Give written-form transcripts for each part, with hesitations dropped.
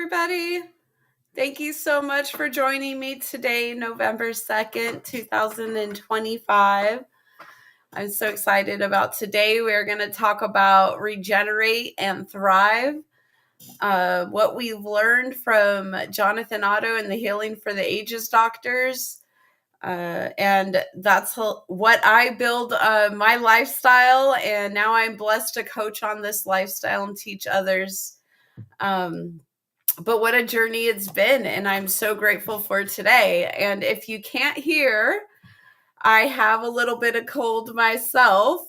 everybody. Thank you so much for joining me today, November 2nd, 2025. I'm so excited about today. We're going to talk about regenerate and thrive, what we've learned from Jonathan Otto and the Healing for the Ages doctors. And that's what I build my lifestyle. And now I'm blessed to coach on this lifestyle and teach others. But what a journey it's been, and I'm so grateful for today. And if you can't hear, I have a little bit of cold myself.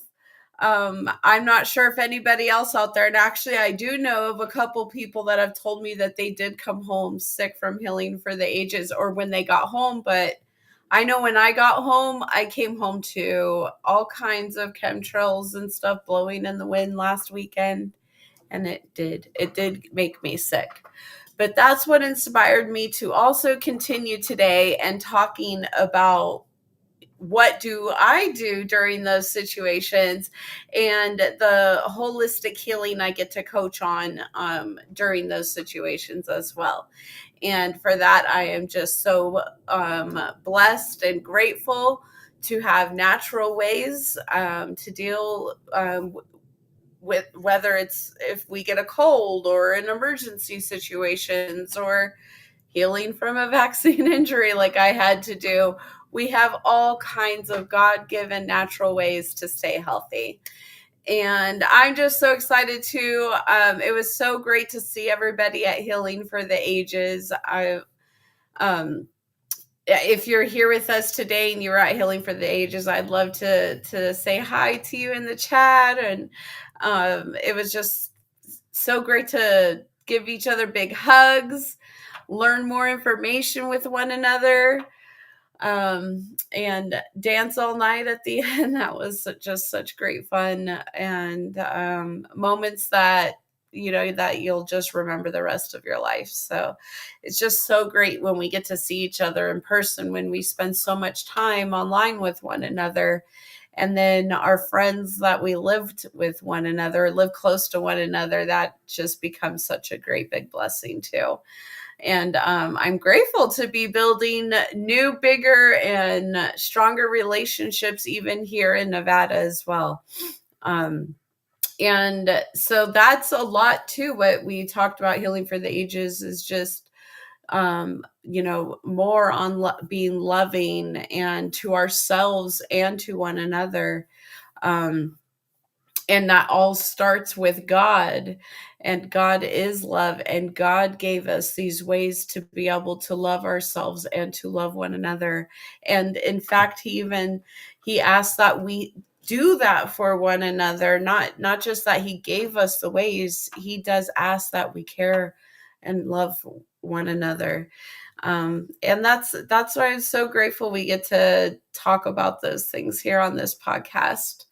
I'm not sure if anybody else out there, and actually I do know of a couple people that have told me that they did come home sick from Healing for the Ages or when they got home, but I know when I got home, I came home to all kinds of chemtrails and stuff blowing in the wind last weekend, and it did make me sick. But that's what inspired me to also continue today and talking about what do I do during those situations and the holistic healing I get to coach on during those situations as well. And for that, I am just so blessed and grateful to have natural ways to deal with whether it's if we get a cold or in emergency situations or healing from a vaccine injury like I had to do. We have all kinds of God-given natural ways to stay healthy. And I'm just so excited to, it was so great to see everybody at Healing for the Ages. If you're here with us today and you're at Healing for the Ages, I'd love to say hi to you in the chat. And it was just so great to give each other big hugs, learn more information with one another, and dance all night at the end. That was just such great fun and moments that that you'll just remember the rest of your life. So it's just so great when we get to see each other in person, when we spend so much time online with one another. And then our friends that we lived with one another, live close to one another, that just becomes such a great big blessing too. And I'm grateful to be building new, bigger, and stronger relationships even here in Nevada as well. And so that's a lot too. What we talked about Healing for the Ages is just more on being loving and to ourselves and to one another. And that all starts with God, and God is love, and God gave us these ways to be able to love ourselves and to love one another. And in fact, he asked that we do that for one another, not just that he gave us the ways. He does ask that we care and love one another. And that's why I'm so grateful we get to talk about those things here on this podcast.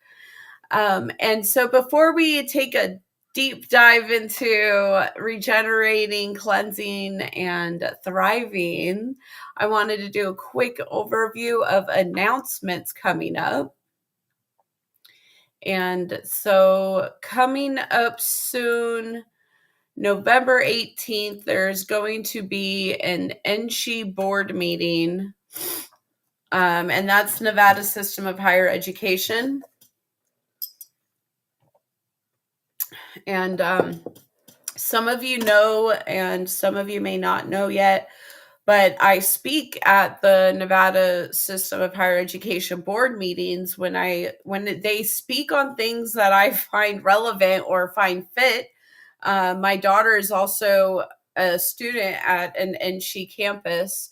And so before we take a deep dive into regenerating, cleansing, and thriving, I wanted to do a quick overview of announcements coming up. And so coming up soon, November 18th, there's going to be an NKJV board meeting, and that's Nevada System of Higher Education. And some of you know, and some of you may not know yet, but I speak at the Nevada System of Higher Education board meetings when they speak on things that I find relevant or find fit. My daughter is also a student at an NKJV campus.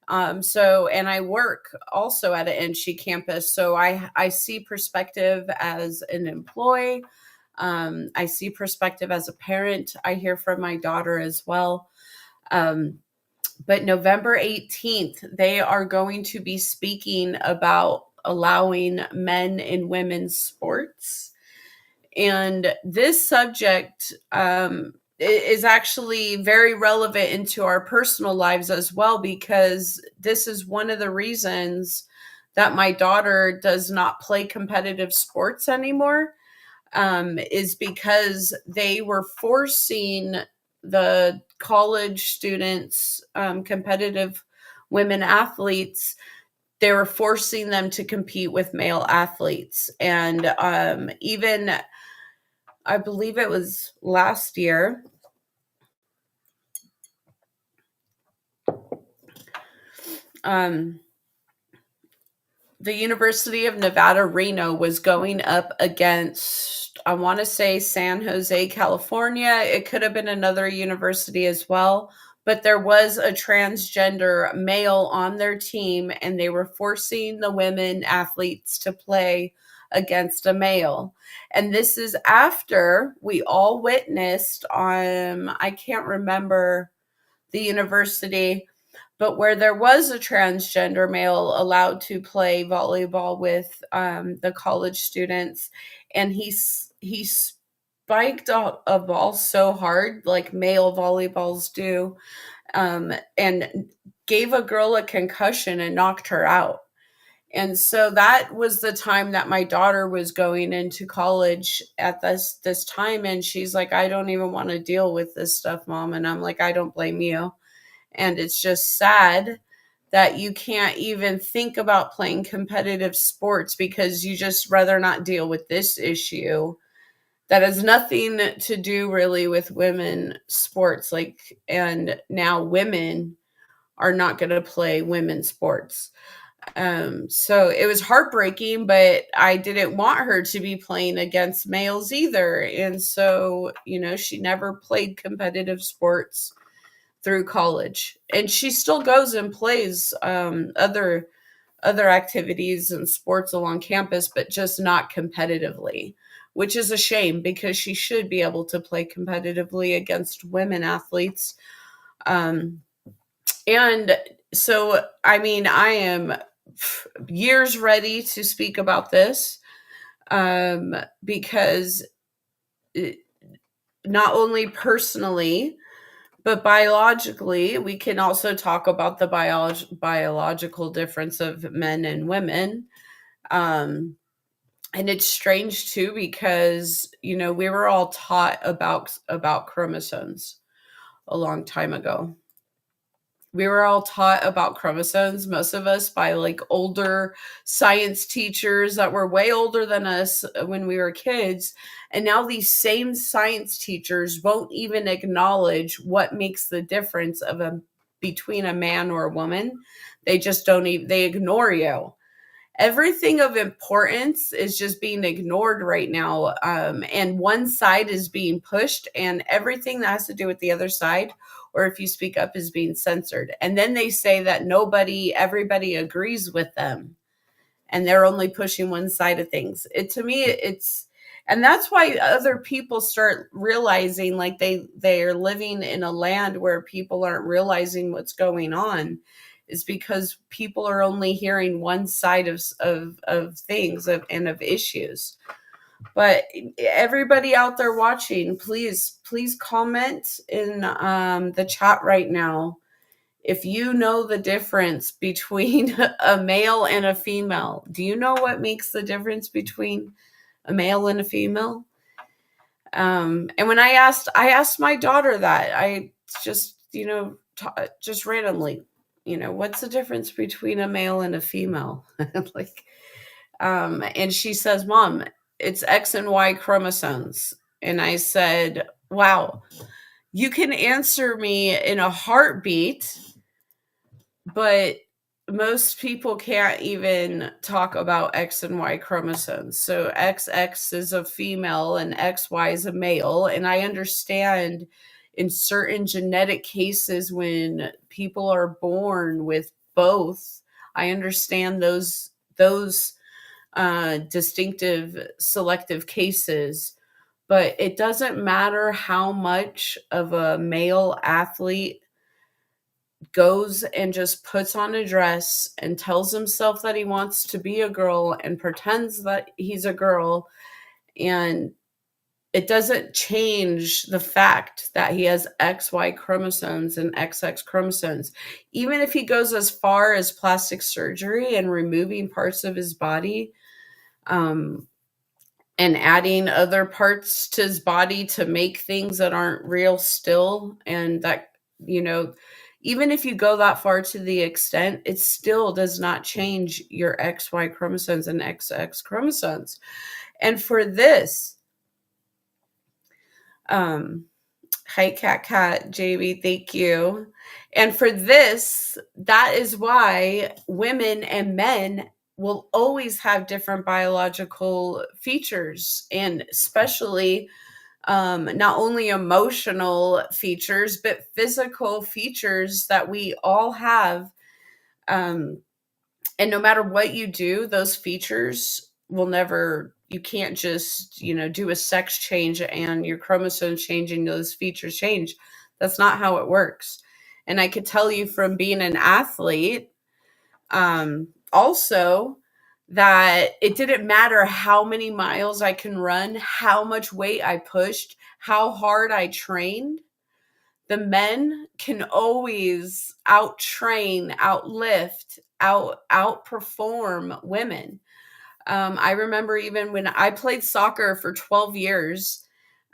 And I work also at an NKJV campus. So I see perspective as an employee. I see perspective as a parent. I hear from my daughter as well. But November 18th, they are going to be speaking about allowing men in women's sports. And this subject is actually very relevant into our personal lives as well, because this is one of the reasons that my daughter does not play competitive sports anymore, is because they were forcing the college students, competitive women athletes, they were forcing them to compete with male athletes. And even, I believe it was last year, the University of Nevada, Reno was going up against, I want to say, San Jose, California. It could have been another university as well, but there was a transgender male on their team, and they were forcing the women athletes to play against a male. And this is after we all witnessed on, I can't remember the university, but where there was a transgender male allowed to play volleyball with the college students, and he spiked a ball so hard, like male volleyballs do, and gave a girl a concussion and knocked her out. And so that was the time that my daughter was going into college at this time, and she's like, I don't even want to deal with this stuff, Mom. And I'm like, I don't blame you. And it's just sad that you can't even think about playing competitive sports because you just rather not deal with this issue that has nothing to do really with women sports. Like, and now women are not going to play women's sports. So it was heartbreaking, but I didn't want her to be playing against males either. And so, she never played competitive sports through college, and she still goes and plays other activities and sports along campus, but just not competitively, which is a shame because she should be able to play competitively against women athletes. And so, I mean, I am years ready to speak about this, because not only personally, but biologically, we can also talk about the biological difference of men and women. And it's strange too, because, we were all taught about chromosomes a long time ago. We were all taught about chromosomes, most of us, by like older science teachers that were way older than us when we were kids. And now these same science teachers won't even acknowledge what makes the difference between a man or a woman. They just don't even, they ignore you. Everything of importance is just being ignored right now. And one side is being pushed, and everything that has to do with the other side, or if you speak up, is being censored. And then they say that everybody agrees with them, and they're only pushing one side of things. And that's why other people start realizing, like, they're living in a land where people aren't realizing what's going on, is because people are only hearing one side of things and of issues. But everybody out there watching, please comment in the chat right now if you know the difference between a male and a female. Do you know what makes the difference between a male and a female? And when I asked my daughter that, I just, just randomly, what's the difference between a male and a female? And she says, Mom, it's X and Y chromosomes. And I said, wow, you can answer me in a heartbeat, but most people can't even talk about X and Y chromosomes. So XX is a female and XY is a male. And I understand in certain genetic cases when people are born with both, I understand those distinctive selective cases, but it doesn't matter how much of a male athlete goes and just puts on a dress and tells himself that he wants to be a girl and pretends that he's a girl, and it doesn't change the fact that he has XY chromosomes and XX chromosomes. Even if he goes as far as plastic surgery and removing parts of his body, and adding other parts to his body to make things that aren't real still. And that, you know, even if you go that far to the extent, it still does not change your XY chromosomes and XX chromosomes. And for this, hi cat JB, thank you. And for this, that is why women and men will always have different biological features, and especially not only emotional features, but physical features that we all have. Um, and no matter what you do, those features will never, you can't just, do a sex change and your chromosomes change and those features change. That's not how it works. And I could tell you from being an athlete, also, that it didn't matter how many miles I can run, how much weight I pushed, how hard I trained. The men can always outtrain, outlift, outperform women. I remember even when I played soccer for 12 years.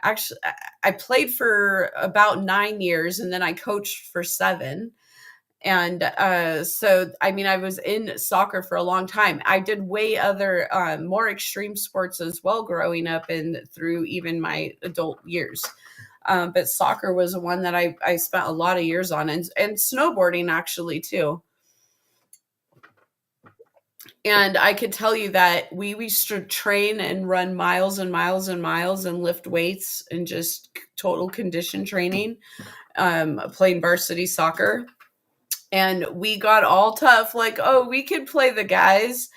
Actually, I played for about 9 years, and then I coached for 7. And so, I mean, I was in soccer for a long time. I did way other, more extreme sports as well growing up and through even my adult years. But soccer was the one that I spent a lot of years on, and snowboarding actually too. And I could tell you that we used to train and run miles and miles and miles and lift weights and just total condition training, playing varsity soccer. And we got all tough, like, oh, we could play the guys.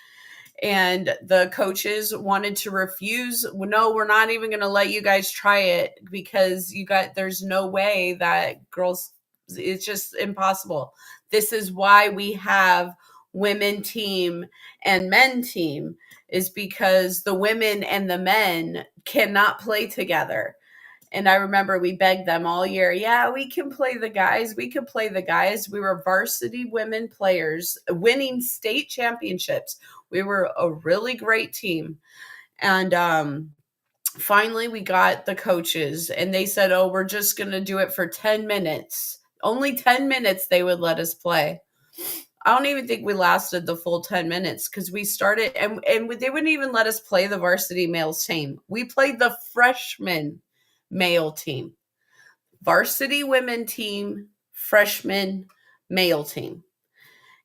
And the coaches wanted to refuse. No, we're not even going to let you guys try it, because there's no way that girls, it's just impossible. This is why we have women team and men team, is because the women and the men cannot play together. And I remember we begged them all year, yeah, we can play the guys. We could play the guys. We were varsity women players winning state championships. We were a really great team. And finally, we got the coaches, and they said, oh, we're just going to do it for 10 minutes. Only 10 minutes they would let us play. I don't even think we lasted the full 10 minutes, because we started, and they wouldn't even let us play the varsity males team. We played the freshman male team, varsity women team, freshman male team.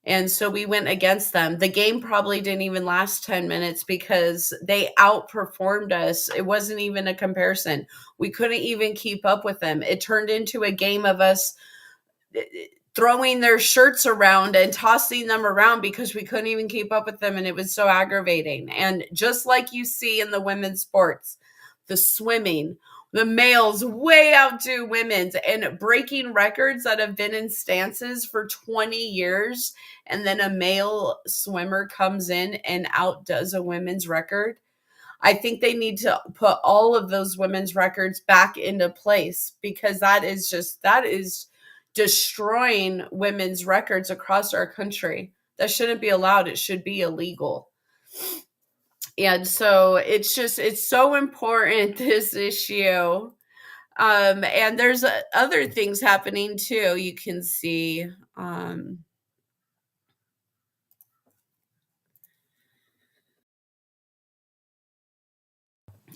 And so we went against them. The game probably didn't even last 10 minutes because they outperformed us. It wasn't even a comparison. We couldn't even keep up with them. It turned into a game of us throwing their shirts around and tossing them around because we couldn't even keep up with them. And it was so aggravating. And just like you see in the women's sports, the swimming, the males way outdo women's, and breaking records that have been in stances for 20 years. And then a male swimmer comes in and outdoes a women's record. I think they need to put all of those women's records back into place, because that is destroying women's records across our country. That shouldn't be allowed. It should be illegal. And so it's so important, this issue. And there's other things happening too. You can see,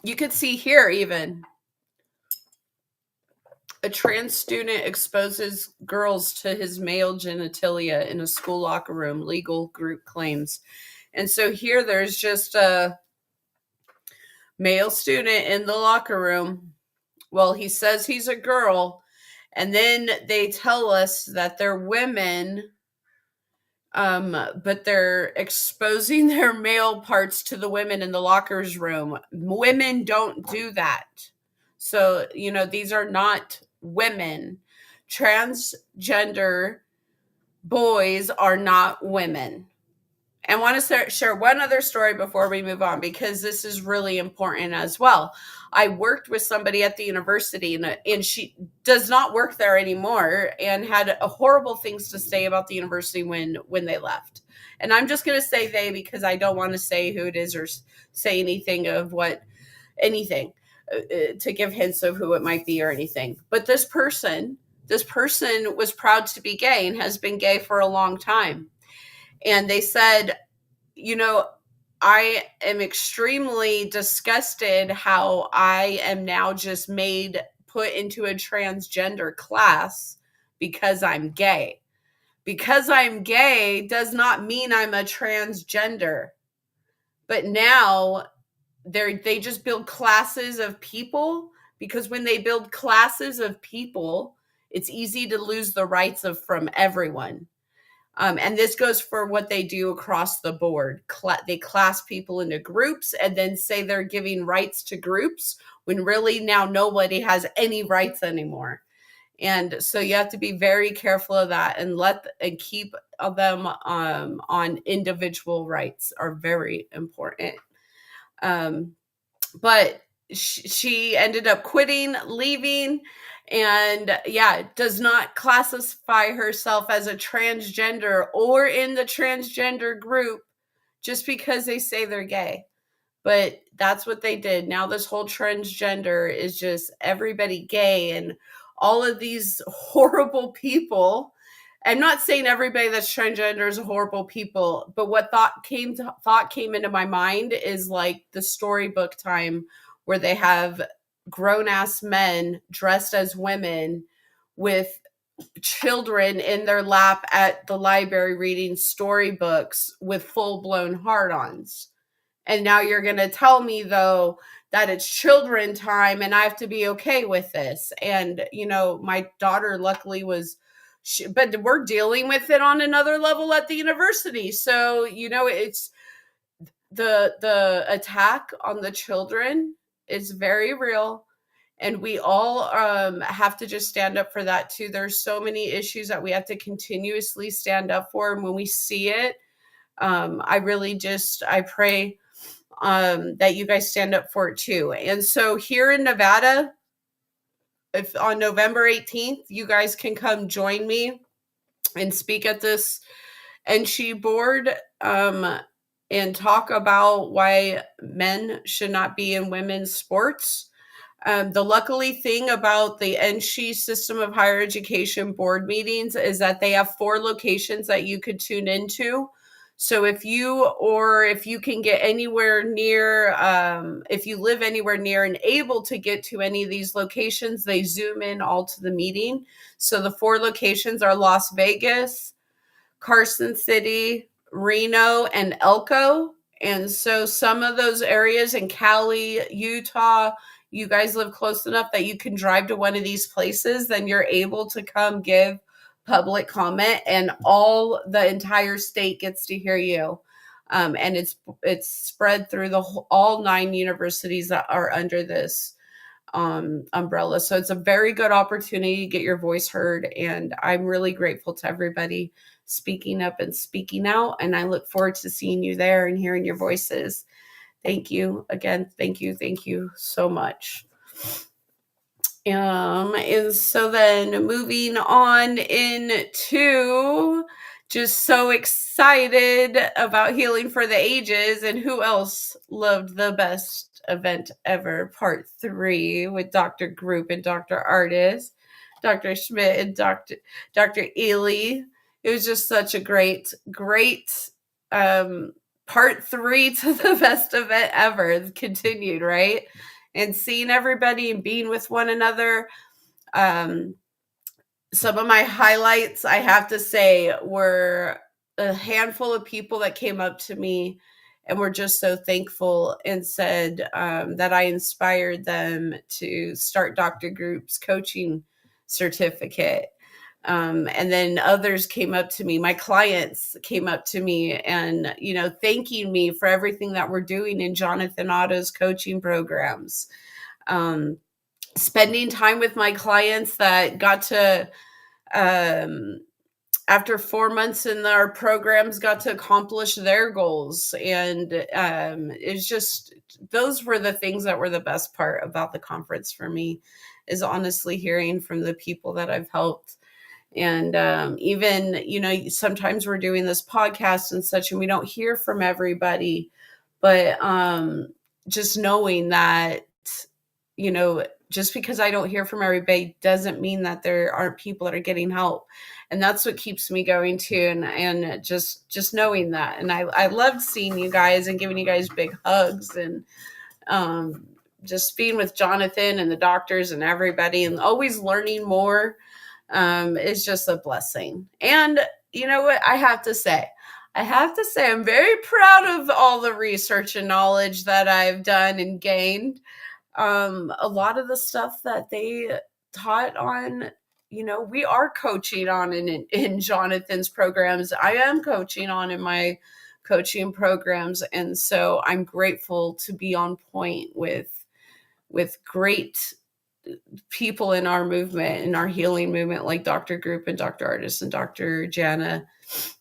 you could see here, even a trans student exposes girls to his male genitalia in a school locker room, legal group claims. And so here there's just a male student in the locker room. Well, he says he's a girl, and then they tell us that they're women, but they're exposing their male parts to the women in the lockers room. Women don't do that. So, these are not women. Transgender boys are not women. And want to share one other story before we move on, because this is really important as well. I worked with somebody at the university, and she does not work there anymore, and had horrible things to say about the university when they left. And I'm just going to say they, because I don't want to say who it is or say anything of what anything to give hints of who it might be or anything. But this person was proud to be gay and has been gay for a long time. And they said, I am extremely disgusted how I am now just put into a transgender class because I'm gay. Because I'm gay does not mean I'm a transgender. But now they just build classes of people, because when they build classes of people, it's easy to lose the rights from everyone. And this goes for what they do across the board. They class people into groups and then say they're giving rights to groups when really now nobody has any rights anymore. And so you have to be very careful of that and keep them on individual rights are very important. But she ended up quitting, leaving, and does not classify herself as a transgender or in the transgender group just because they say they're gay. But that's what they did. Now this whole transgender is just everybody gay, and all of these horrible people. I'm not saying everybody that's transgender is horrible people, but what thought came into my mind is like the storybook time where they have grown-ass men dressed as women with children in their lap at the library reading storybooks with full-blown hard-ons. And now you're going to tell me, though, that it's children time and I have to be okay with this. And, my daughter luckily but we're dealing with it on another level at the university. So, it's the attack on the children is very real. And we all have to just stand up for that too. There's so many issues that we have to continuously stand up for. And when we see it, I pray that you guys stand up for it too. And so here in Nevada, if on November 18th, you guys can come join me and speak at this NKJV board and talk about why men should not be in women's sports. The luckily thing about the NKJV System of Higher Education board meetings is that they have 4 locations that you could tune into. So if you can get anywhere near, if you live anywhere near and able to get to any of these locations, they zoom in all to the meeting. So the 4 locations are Las Vegas, Carson City, Reno, and Elko. And so some of those areas in Cali, Utah, you guys live close enough that you can drive to one of these places, then you're able to come give public comment, and the entire state gets to hear you. And it's spread through all 9 universities that are under this umbrella. So it's a very good opportunity to get your voice heard. And I'm really grateful to everybody speaking up and speaking out. And I look forward to seeing you there and hearing your voices. Thank you again. Thank you so much. And so then moving on into just so excited about Healing for the Ages, and who else loved the best event ever, part 3 with Dr. Group and Dr. Artist, Dr. Schmidt and Dr. Ely. It was just such a great part 3 to the best event ever continued, right? And seeing everybody and being with one another. Some of my highlights, I have to say, were a handful of people that came up to me and were just so thankful and said that I inspired them to start Dr. Group's coaching certificate. And then others came up to me, my clients came up to me and, thanking me for everything that we're doing in Jonathan Otto's coaching programs. Spending time with my clients that got to, after 4 months in our programs, got to accomplish their goals. And it's just, those were the things that were the best part about the conference for me, is honestly hearing from the people that I've helped. And even, sometimes we're doing this podcast and such, and we don't hear from everybody. But just knowing that, just because I don't hear from everybody doesn't mean that there aren't people that are getting help. And that's what keeps me going too. And just knowing that. And I loved seeing you guys and giving you guys big hugs, and just being with Jonathan and the doctors and everybody, and always learning more is just a blessing. And you know what? I have to say, I'm very proud of all the research and knowledge that I've done and gained. A lot of the stuff that they taught on, we are coaching on in Jonathan's programs. I am coaching on in my coaching programs. And so I'm grateful to be on point with great people in our movement, in our healing movement, like Dr. Group and Dr. Artist and Dr. Jana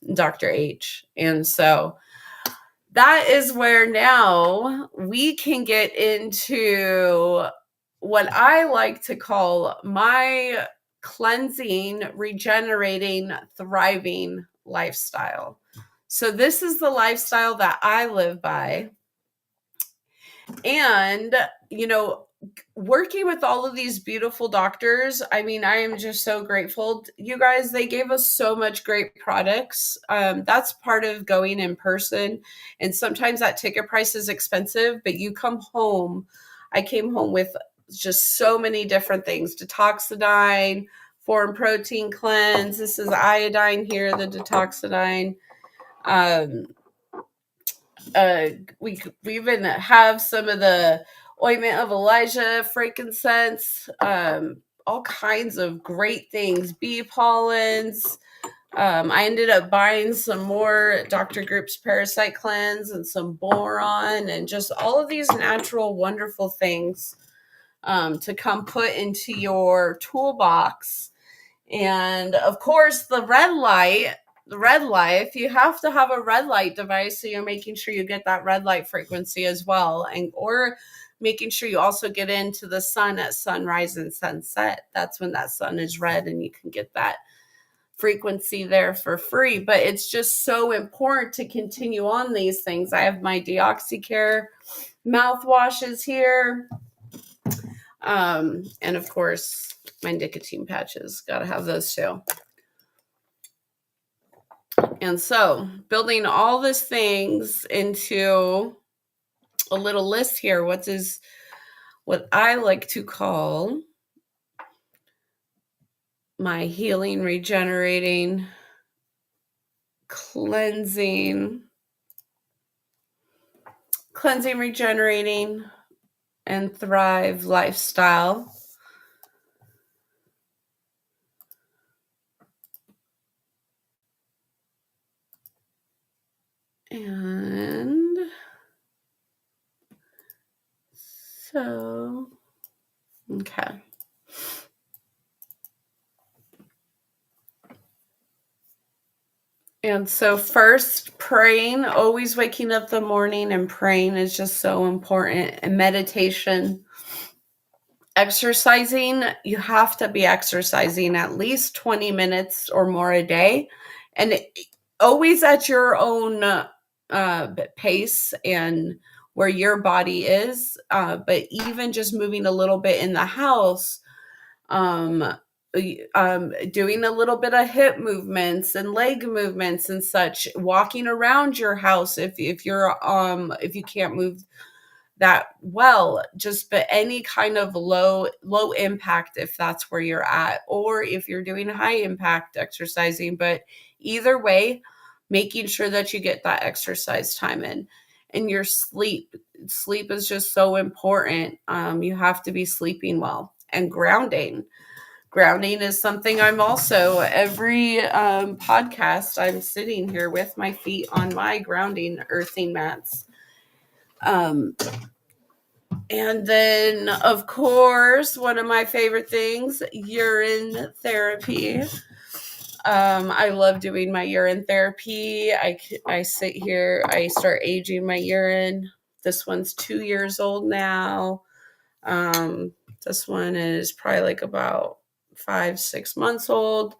and Dr. H. And so that is where now we can get into what I like to call my cleansing, regenerating, thriving lifestyle. So this is the lifestyle that I live by. And, working with all of these beautiful doctors, I mean, I am just so grateful. You guys, they gave us so much great products. That's part of going in person. And sometimes that ticket price is expensive, but you come home. I came home with just so many different things. Detoxidine, foreign protein cleanse. This is iodine here, the detoxidine. We even have some of the ointment of Elijah, frankincense, all kinds of great things, bee pollens. I ended up buying some more Dr. Group's Parasite Cleanse and some boron, and just all of these natural, wonderful things to come put into your toolbox. And of course, the RedLife, you have to have a red light device, so you're making sure you get that red light frequency as well, or making sure you also get into the sun at sunrise and sunset. That's when that sun is red, and you can get that frequency there for free. But it's just so important to continue on these things. I have my DeoxyCare mouthwashes here, and of course my nicotine patches. Gotta have those too. And so building all these things into a little list here, what I like to call my healing, regenerating, cleansing, regenerating, and thrive lifestyle. And so, okay. And so first, praying, always waking up in the morning and praying is just so important. And meditation, exercising, you have to be exercising at least 20 minutes or more a day. And always at your own pace and where your body is. But even just moving a little bit in the house, doing a little bit of hip movements and leg movements and such, walking around your house if you can't move that well, but any kind of low impact if that's where you're at, or if you're doing high impact exercising. But either way, making sure that you get that exercise time in. And your sleep is just so important. You have to be sleeping well. And grounding is something I'm also, every podcast, I'm sitting here with my feet on my grounding earthing mats. And then, of course, one of my favorite things, urine therapy. I love doing my urine therapy. I sit here, I start aging my urine. This one's 2 years old now. This one is probably like about 5-6 months old.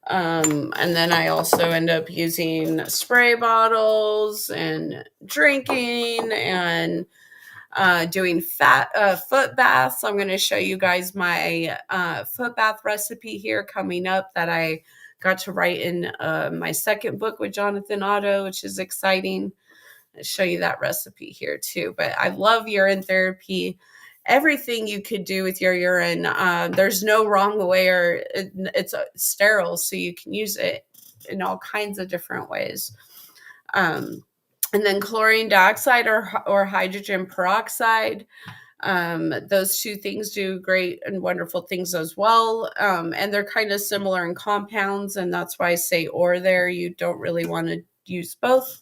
And then I also end up using spray bottles and drinking and doing foot baths. I'm going to show you guys my foot bath recipe here coming up that I got to write in my second book with Jonathan Otto, which is exciting. I'll show you that recipe here too. But I love urine therapy. Everything you could do with your urine, there's no wrong way, or it's sterile, so you can use it in all kinds of different ways. And then chlorine dioxide or hydrogen peroxide. Those two things do great and wonderful things as well. And they're kind of similar in compounds, and that's why I say or there. You don't really want to use both.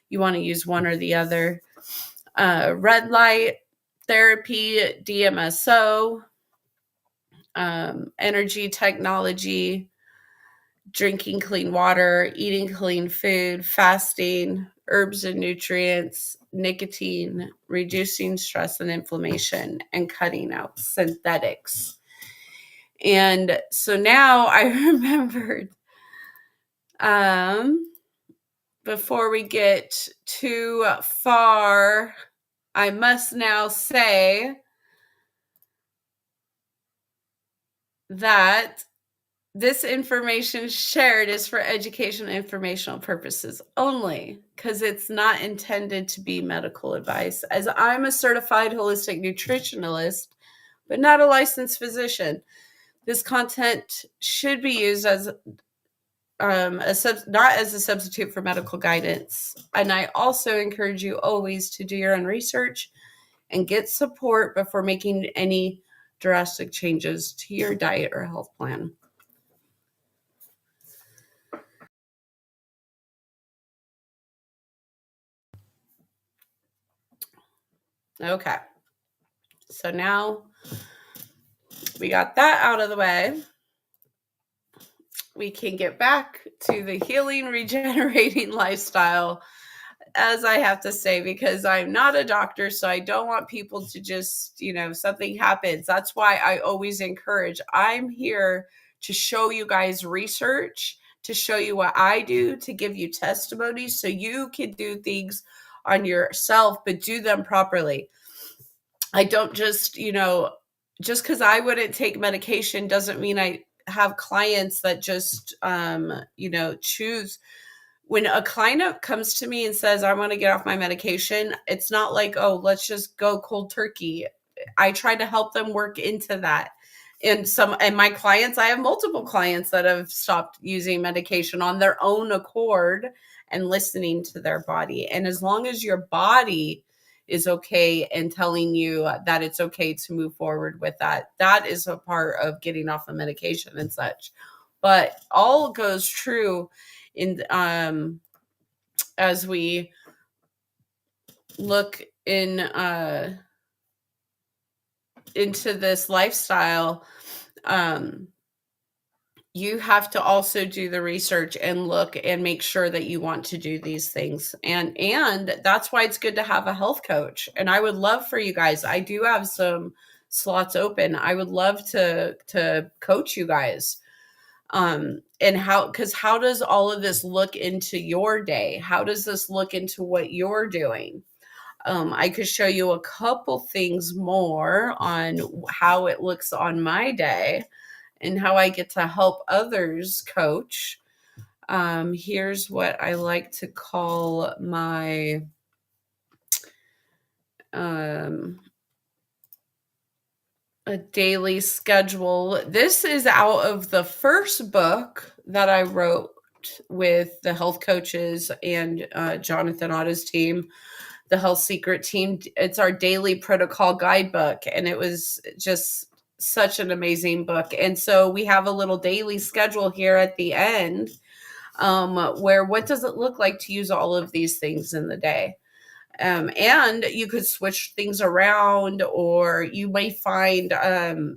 You want to use one or the other. Red light therapy, DMSO, energy technology, drinking clean water, eating clean food, fasting, herbs and nutrients, nicotine, reducing stress and inflammation, and cutting out synthetics. And so now I remembered, before we get too far, I must now say that this information shared is for educational and informational purposes only, because it's not intended to be medical advice, as I'm a certified holistic nutritionalist, but not a licensed physician. This content should be used as not as a substitute for medical guidance. And I also encourage you always to do your own research and get support before making any drastic changes to your diet or health plan. Okay, so now we got that out of the way. We can get back to the healing, regenerating lifestyle, as I have to say, because I'm not a doctor, so I don't want people to just, something happens. That's why I always encourage, I'm here to show you guys research, to show you what I do, to give you testimonies so you can do things on yourself, but do them properly. I don't just because I wouldn't take medication doesn't mean I have clients that just, choose. When a client comes to me and says, I want to get off my medication, it's not like, oh, let's just go cold turkey. I try to help them work into that. And my clients, I have multiple clients that have stopped using medication on their own accord and listening to their body. And as long as your body is okay and telling you that it's okay to move forward with that, that is a part of getting off of medication and such. But all goes true in as we look into this lifestyle. You have to also do the research and look and make sure that you want to do these things. And that's why it's good to have a health coach. And I would love for you guys, I do have some slots open. I would love to coach you guys. And how does all of this look into your day? How does this look into what you're doing? I could show you a couple things more on how it looks on my day and how I get to help others coach. Here's what I like to call my a daily schedule. This is out of the first book that I wrote with the health coaches and Jonathan Otto's team, the Health Secret team. It's our daily protocol guidebook, and it was just such an amazing book. And so we have a little daily schedule here at the end, where what does it look like to use all of these things in the day? And you could switch things around, or you may find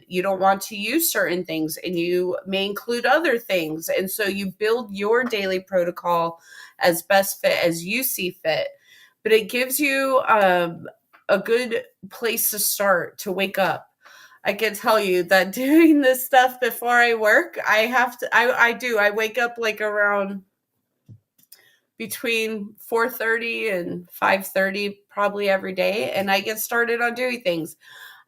you don't want to use certain things and you may include other things. And so you build your daily protocol as best fit as you see fit. But it gives you a good place to start, to wake up. I can tell you that doing this stuff before I work, I wake up like around between 4:30 and 5:30 probably every day, and I get started on doing things.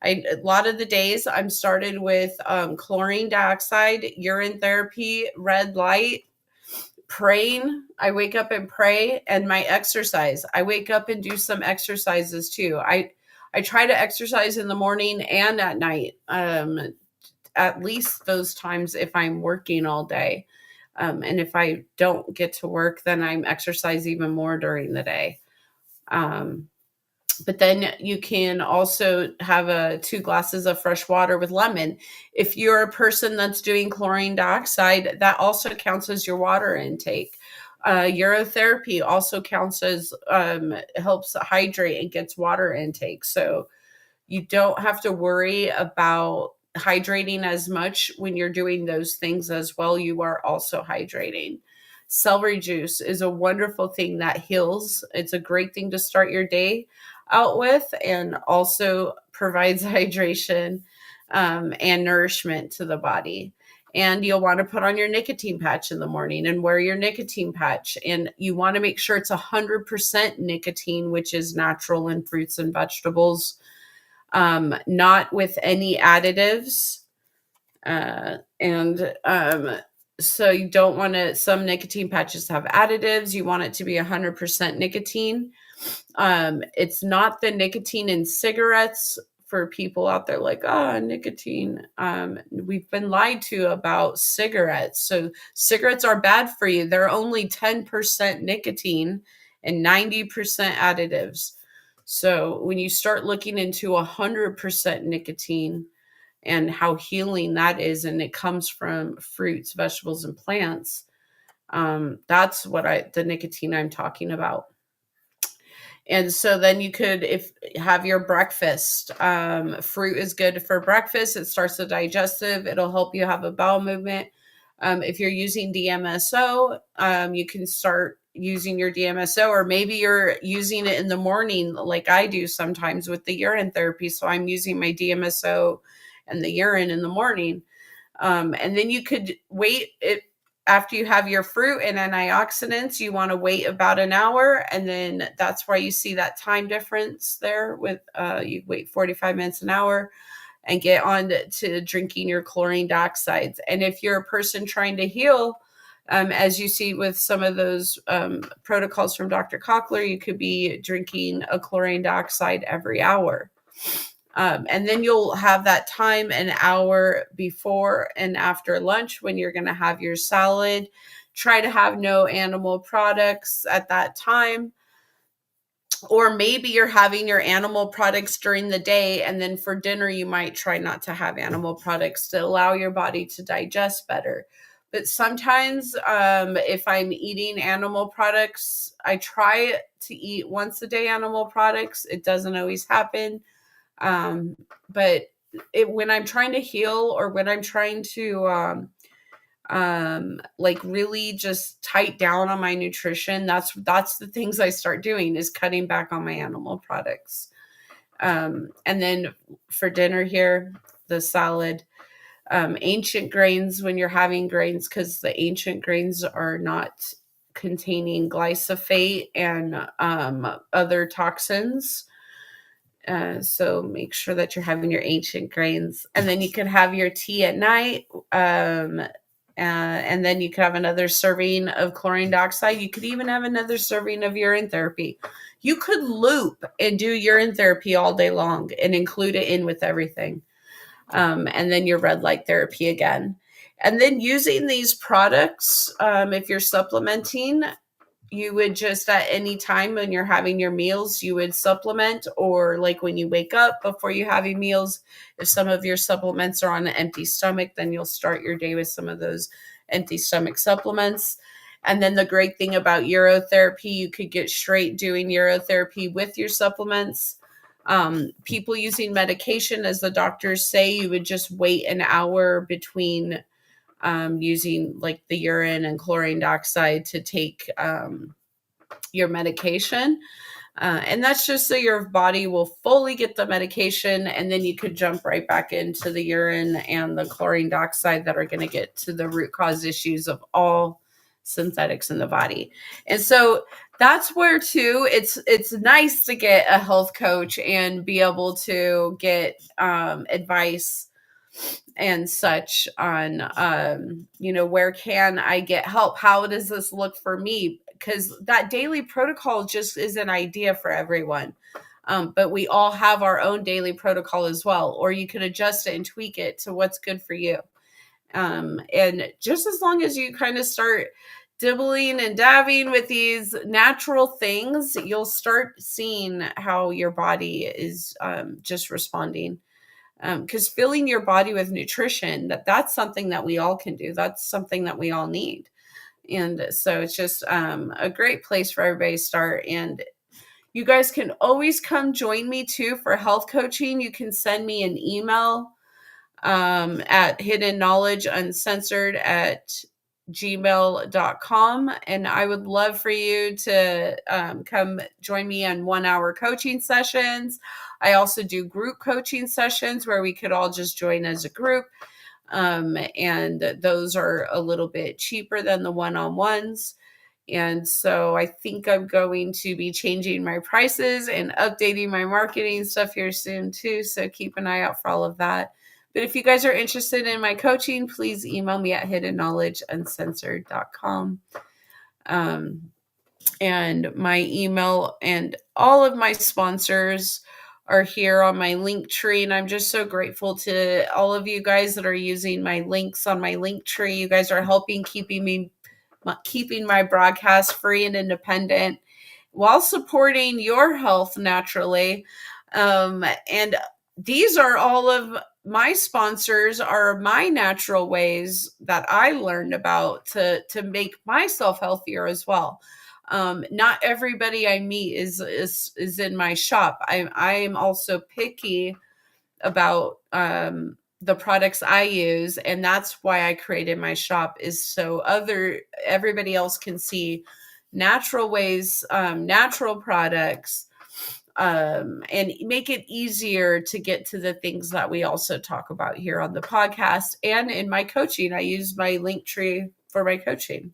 A lot of the days I'm started with chlorine dioxide, urine therapy, red light, praying. I wake up and pray, and my exercise. I wake up and do some exercises too. I try to exercise in the morning and at night, at least those times if I'm working all day. And if I don't get to work, then I'm exercise even more during the day. But then you can also have 2 glasses of fresh water with lemon. If you're a person that's doing chlorine dioxide, that also counts as your water intake. Urotherapy also counts as helps hydrate and gets water intake. So you don't have to worry about hydrating as much when you're doing those things as well. You are also hydrating. Celery juice is a wonderful thing that heals. It's a great thing to start your day out with, and also provides hydration and nourishment to the body. And you'll want to put on your nicotine patch in the morning and wear your nicotine patch. And you want to make sure it's 100% nicotine, which is natural in fruits and vegetables, not with any additives. So you don't want to, some nicotine patches have additives. You want it to be 100% nicotine. It's not the nicotine in cigarettes. For people out there like, nicotine. We've been lied to about cigarettes. So cigarettes are bad for you. They're only 10% nicotine and 90% additives. So when you start looking into 100% nicotine and how healing that is, and it comes from fruits, vegetables, and plants, that's what the nicotine I'm talking about. And so then you could have your breakfast. Fruit is good for breakfast. It starts the digestive. It'll help you have a bowel movement. If you're using DMSO, you can start using your DMSO, or maybe you're using it in the morning like I do sometimes with the urine therapy. So I'm using my DMSO and the urine in the morning. And then you could wait after you have your fruit and antioxidants. You want to wait about an hour, and then that's why you see that time difference there with you wait 45 minutes, an hour, and get on to drinking your chlorine dioxides. And if you're a person trying to heal, as you see with some of those protocols from Dr. Cochler, you could be drinking a chlorine dioxide every hour. And then you'll have that time an hour before and after lunch when you're going to have your salad. Try to have no animal products at that time. Or maybe you're having your animal products during the day, and then for dinner, you might try not to have animal products to allow your body to digest better. But sometimes if I'm eating animal products, I try to eat once a day animal products. It doesn't always happen. But when I'm trying to heal, or when I'm trying to like really just tight down on my nutrition, that's the things I start doing, is cutting back on my animal products. And then for dinner here, the salad, ancient grains when you're having grains, because the ancient grains are not containing glyphosate and other toxins. So make sure that you're having your ancient grains. And then you can have your tea at night. And then you could have another serving of chlorine dioxide. You could even have another serving of urine therapy. You could loop and do urine therapy all day long and include it in with everything. And then your red light therapy again. And then using these products, if you're supplementing, you would just at any time when you're having your meals, you would supplement, or like when you wake up before you have your meals, if some of your supplements are on an empty stomach, then you'll start your day with some of those empty stomach supplements. And then the great thing about urotherapy, you could get straight doing urotherapy with your supplements. People using medication, as the doctors say, you would just wait an hour between using like the urine and chlorine dioxide to take your medication. And that's just so your body will fully get the medication, and then you could jump right back into the urine and the chlorine dioxide that are going to get to the root cause issues of all synthetics in the body. And so that's where too, it's nice to get a health coach and be able to get advice and such on, where can I get help? How does this look for me? Because that daily protocol just is an idea for everyone. But we all have our own daily protocol as well, or you can adjust it and tweak it to what's good for you. And just as long as you kind of start dibbling and dabbing with these natural things, you'll start seeing how your body is just responding. Because filling your body with nutrition, that's something that we all can do. That's something that we all need. And so it's just a great place for everybody to start. And you guys can always come join me too for health coaching. You can send me an email at hiddenknowledgeuncensored@gmail.com. And I would love for you to come join me on 1-hour coaching sessions. I also do group coaching sessions where we could all just join as a group. And those are a little bit cheaper than the one-on-ones. And so I think I'm going to be changing my prices and updating my marketing stuff here soon too. So keep an eye out for all of that. But if you guys are interested in my coaching, please email me at hiddenknowledgeuncensored.com. And my email and all of my sponsors are here on my LinkTree. And I'm just so grateful to all of you guys that are using my links on my LinkTree. You guys are helping keeping my broadcast free and independent while supporting your health naturally. And these are all of my sponsors, are my natural ways that I learned about to make myself healthier as well. Not everybody I meet is in my shop. I am also picky about the products I use, and that's why I created my shop, is so everybody else can see natural ways, natural products, and make it easier to get to the things that we also talk about here on the podcast and in my coaching. I use my LinkTree for my coaching.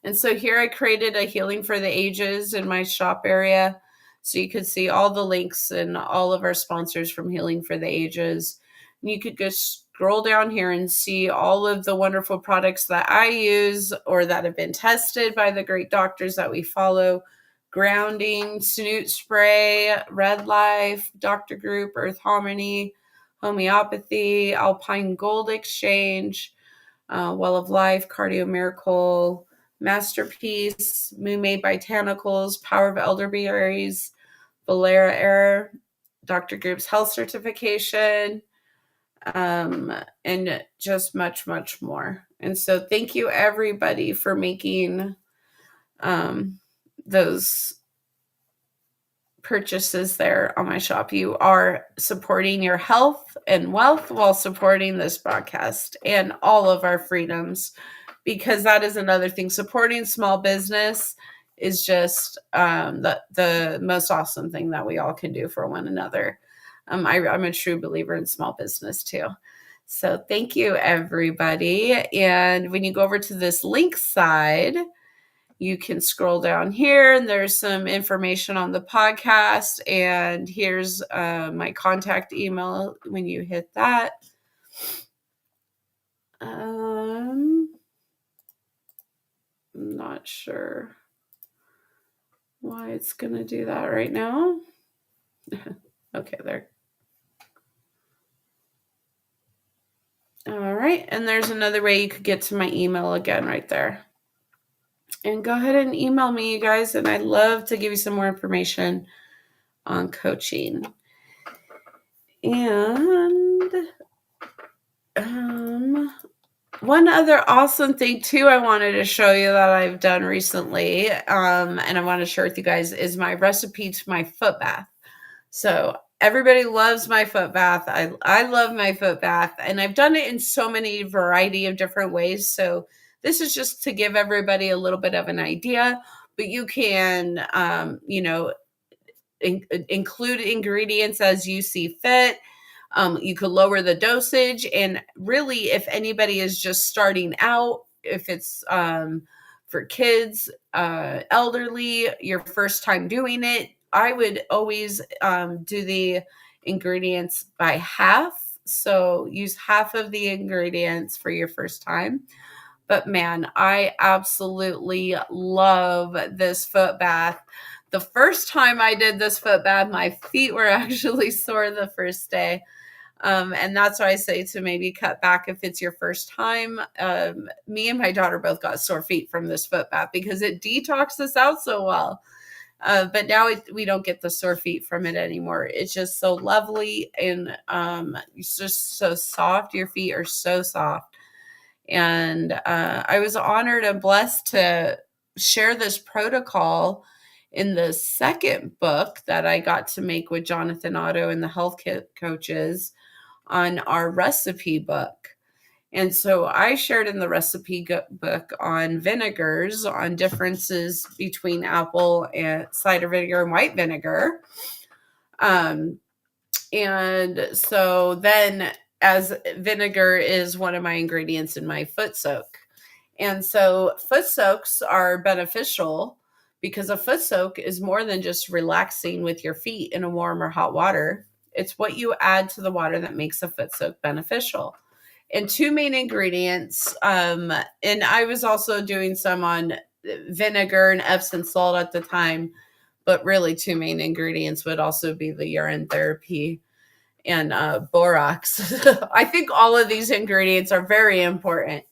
And so here I created a Healing for the Ages in my shop area. So you could see all the links and all of our sponsors from Healing for the Ages. And you could just scroll down here and see all of the wonderful products that I use or that have been tested by the great doctors that we follow. Grounding, Snoot Spray, RedLife, Dr. Group, EarthHarmony, Homeopathy, Alpine Gold Exchange, Well of Life, Cardio Miracle, Masterpiece, Moon Made Botanicals, Power of Elderberries, Valera Air, Dr. Group's Health Certification, and just much, much more. And so thank you everybody for making those purchases there on my shop. You are supporting your health and wealth while supporting this broadcast and all of our freedoms, because that is another thing. Supporting small business is just the most awesome thing that we all can do for one another. I'm a true believer in small business too. So thank you, everybody. And when you go over to this link side, you can scroll down here and there's some information on the podcast. And here's my contact email when you hit that. I'm not sure why it's going to do that right now. Okay, there. All right. And there's another way you could get to my email again right there. And go ahead and email me, you guys. And I'd love to give you some more information on coaching. And one other awesome thing too I wanted to show you that I've done recently, and I want to share with you guys, is my recipe to my foot bath. So everybody loves my foot bath. I love my foot bath, and I've done it in so many variety of different ways. So this is just to give everybody a little bit of an idea, but you can, include ingredients as you see fit. You could lower the dosage. And really, if anybody is just starting out if it's for kids, elderly, your first time doing it, I would always do the ingredients by half. So use half of the ingredients for your first time. But man, I absolutely love this foot bath. The first time I did this foot bath, my feet were actually sore the first day. And that's why I say to maybe cut back if it's your first time. Me and my daughter both got sore feet from this foot bath because it detoxed us out so well. But now we don't get the sore feet from it anymore. It's just so lovely, and it's just so soft. Your feet are so soft. And I was honored and blessed to share this protocol in the second book that I got to make with Jonathan Otto and the health coaches on our recipe book. And so I shared in the recipe book on vinegars, on differences between apple and cider vinegar and white vinegar. And so then, as vinegar is one of my ingredients in my foot soak. And so foot soaks are beneficial because a foot soak is more than just relaxing with your feet in a warm or hot water. It's what you add to the water that makes a foot soak beneficial. And two main ingredients, and I was also doing some on vinegar and Epsom salt at the time, but really two main ingredients would also be the urine therapy and borax. I think all of these ingredients are very important.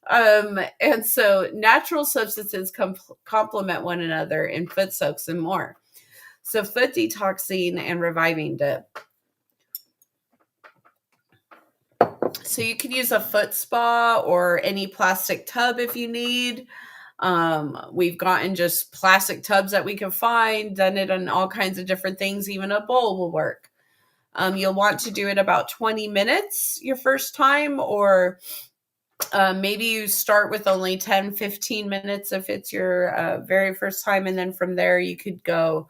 And so natural substances complement one another in foot soaks and more. So foot detoxing and reviving dip. So you can use a foot spa or any plastic tub if you need. We've gotten just plastic tubs that we can find, done it on all kinds of different things. Even a bowl will work. You'll want to do it about 20 minutes your first time, or maybe you start with only 10, 15 minutes if it's your very first time. And then from there, you could go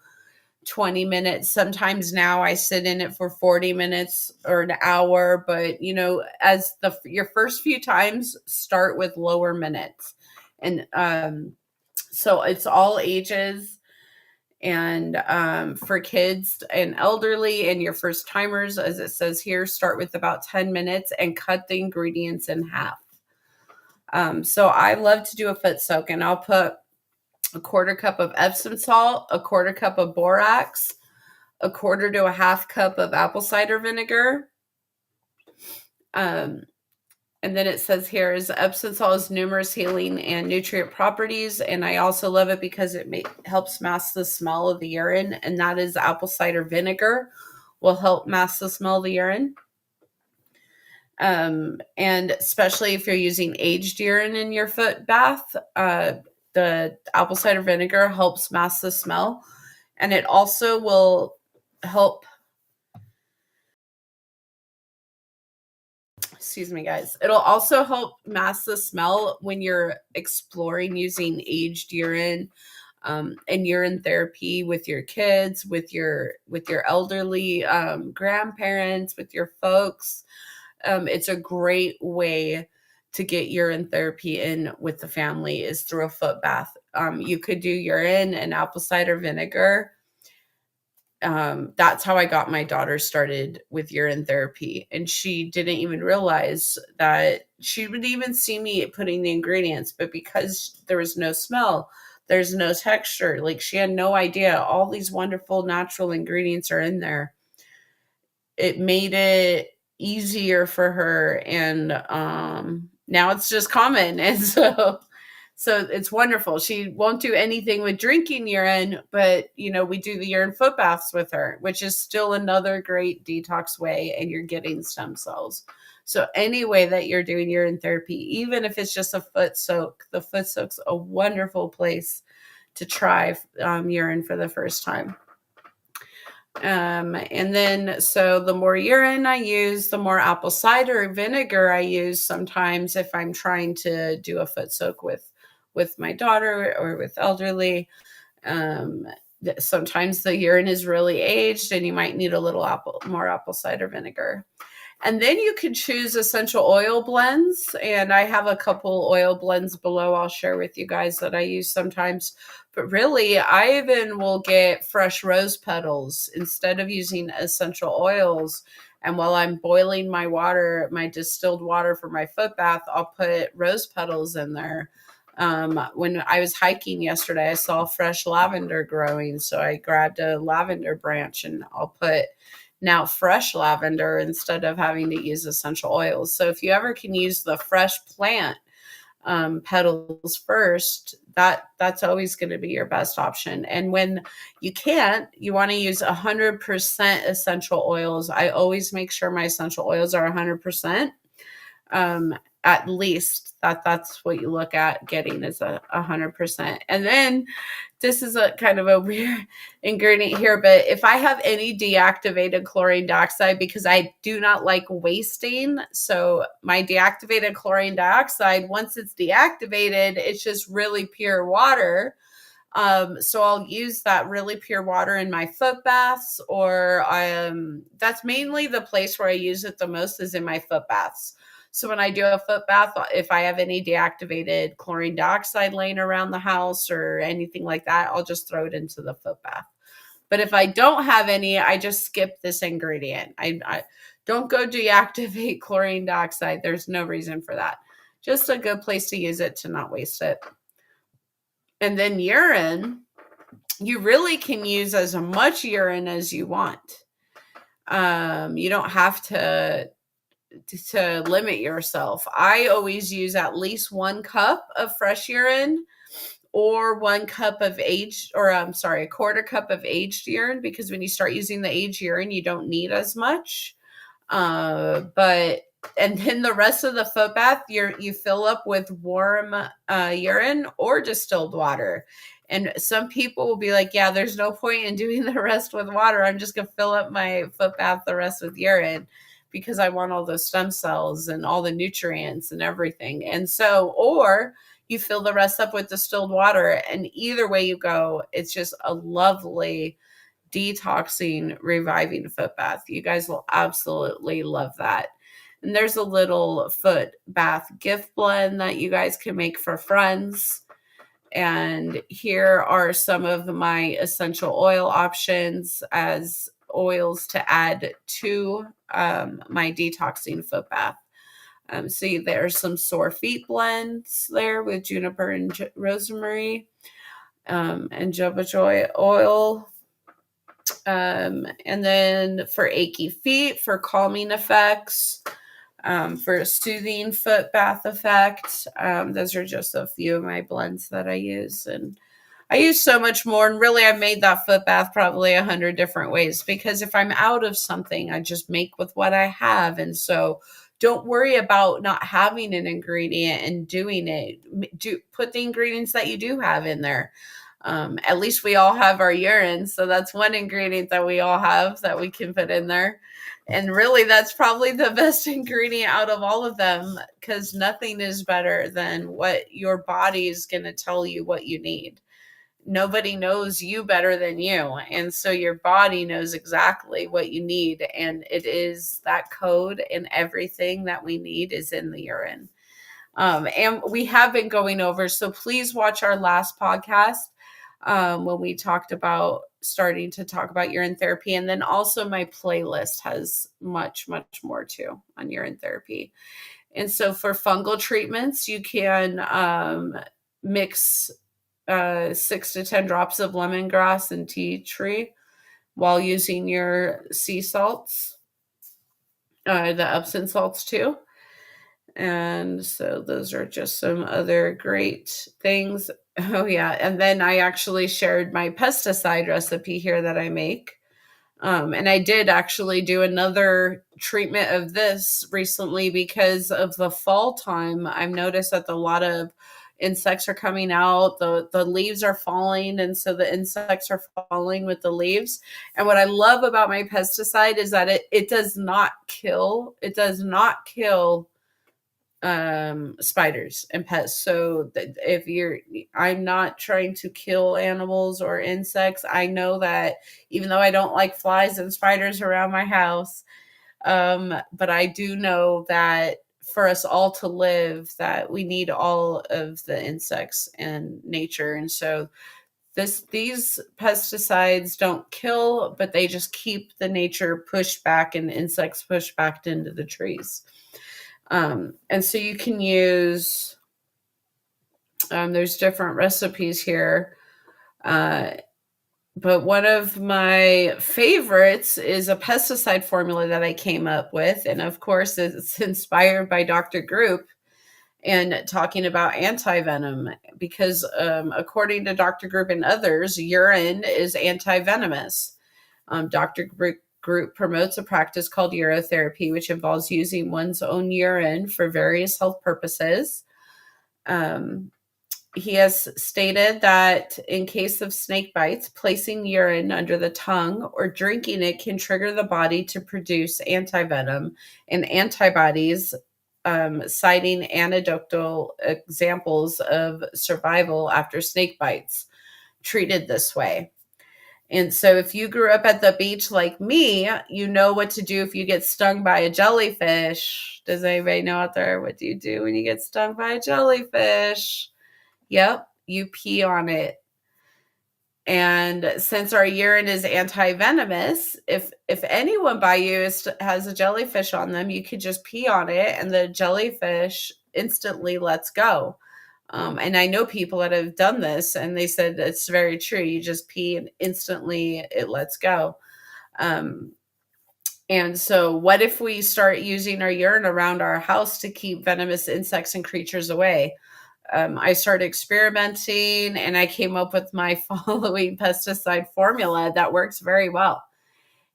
20 minutes. Sometimes now I sit in it for 40 minutes or an hour, but as your first few times, start with lower minutes. And so it's all ages, and for kids and elderly and your first timers, as it says here, start with about 10 minutes and cut the ingredients in half. So I love to do a foot soak, and I'll put a quarter cup of Epsom salt, a quarter cup of borax, a quarter to a half cup of apple cider vinegar. And then it says here is Epsom salt has numerous healing and nutrient properties. And I also love it because it helps mask the smell of the urine. And that is apple cider vinegar will help mask the smell of the urine. And especially if you're using aged urine in your foot bath, the apple cider vinegar helps mask the smell, and it also will help. Excuse me, guys. It'll also help mask the smell when you're exploring using aged urine and urine therapy with your kids, with your elderly grandparents, with your folks. It's a great way to get urine therapy in with the family is through a foot bath. You could do urine and apple cider vinegar. That's how I got my daughter started with urine therapy. And she didn't even realize that she would even see me putting the ingredients, but because there was no smell, there's no texture. Like, she had no idea all these wonderful natural ingredients are in there. It made it easier for her, and now it's just common. And so it's wonderful. She won't do anything with drinking urine, but we do the urine foot baths with her, which is still another great detox way, and you're getting stem cells. So any way that you're doing urine therapy, even if it's just a foot soak, the foot soak's a wonderful place to try urine for the first time. And then, so the more urine I use, the more apple cider vinegar I use sometimes if I'm trying to do a foot soak with my daughter or with elderly. Sometimes the urine is really aged and you might need a little more apple cider vinegar. And then you can choose essential oil blends. And I have a couple oil blends below I'll share with you guys that I use sometimes. But really, I even will get fresh rose petals instead of using essential oils. And while I'm boiling my water, my distilled water for my foot bath, I'll put rose petals in there. When I was hiking yesterday, I saw fresh lavender growing. So I grabbed a lavender branch and I'll put now fresh lavender instead of having to use essential oils. So if you ever can use the fresh plant petals first, that's always going to be your best option. And when you can't, you want to use 100% essential oils. I always make sure my essential oils are 100%. At least that's what you look at getting is 100%. And then this is a kind of a weird ingredient here, but if I have any deactivated chlorine dioxide, because I do not like wasting, so my deactivated chlorine dioxide, once it's deactivated, it's just really pure water. So I'll use that really pure water in my foot baths, or that's mainly the place where I use it the most is in my foot baths. So when I do a foot bath, if I have any deactivated chlorine dioxide laying around the house or anything like that, I'll just throw it into the foot bath. But if I don't have any, I just skip this ingredient. I don't go deactivate chlorine dioxide. There's no reason for that. Just a good place to use it to not waste it. And then urine, you really can use as much urine as you want. You don't have to limit yourself. I always use at least 1 cup of fresh urine or 1 cup of a quarter cup of aged urine, because when you start using the aged urine, you don't need as much. And then the rest of the foot bath, you fill up with warm urine or distilled water. And some people will be like, yeah, there's no point in doing the rest with water. I'm just going to fill up my foot bath the rest with urine, because I want all those stem cells and all the nutrients and everything. And so, or you fill the rest up with distilled water. And either way you go, it's just a lovely detoxing, reviving foot bath. You guys will absolutely love that. And there's a little foot bath gift blend that you guys can make for friends. And here are some of my essential oil options as oils to add to my detoxing foot bath. See, there's some sore feet blends there with juniper and rosemary and jojoba joy oil. And then for achy feet, for calming effects, for a soothing foot bath effect. Those are just a few of my blends that I use. And I use so much more. And really, I've made that foot bath probably 100 different ways, because if I'm out of something, I just make with what I have. And so don't worry about not having an ingredient and doing it. Put the ingredients that you do have in there. At least we all have our urine. So that's one ingredient that we all have that we can put in there. And really, that's probably the best ingredient out of all of them, because nothing is better than what your body is going to tell you what you need. Nobody knows you better than you. And so your body knows exactly what you need. And it is that code, and everything that we need is in the urine. And we have been going over, so please watch our last podcast when we talked about starting to talk about urine therapy. And then also my playlist has much, much more too on urine therapy. And so for fungal treatments, you can mix 6 to 10 drops of lemongrass and tea tree while using your sea salts, the Epsom salts too. And so those are just some other great things. Oh yeah. And then I actually shared my pesticide recipe here that I make. And I did actually do another treatment of this recently because of the fall time. I've noticed that a lot of insects are coming out, the leaves are falling, and so the insects are falling with the leaves. And what I love about my pesticide is that it does not kill spiders and pests. So I'm not trying to kill animals or insects. I know that even though I don't like flies and spiders around my house, But I do know that for us all to live, that we need all of the insects and nature. And so these pesticides don't kill, but they just keep the nature pushed back and insects pushed back into the trees. And so you can use, there's different recipes here. But one of my favorites is a pesticide formula that I came up with. And of course, it's inspired by Dr. Group and talking about anti-venom, because according to Dr. Group and others, urine is anti-venomous. Dr. Group promotes a practice called urotherapy, which involves using one's own urine for various health purposes. He has stated that in case of snake bites, placing urine under the tongue or drinking it can trigger the body to produce antivenom and antibodies, citing anecdotal examples of survival after snake bites treated this way. And so if you grew up at the beach like me, you know what to do if you get stung by a jellyfish. Does anybody know out there, what do you do when you get stung by a jellyfish? Yep, you pee on it. And since our urine is anti-venomous, if anyone by you has a jellyfish on them, you could just pee on it and the jellyfish instantly lets go. And I know people that have done this and they said it's very true. You just pee and instantly it lets go. And so what if we start using our urine around our house to keep venomous insects and creatures away? I started experimenting and I came up with my following pesticide formula that works very well.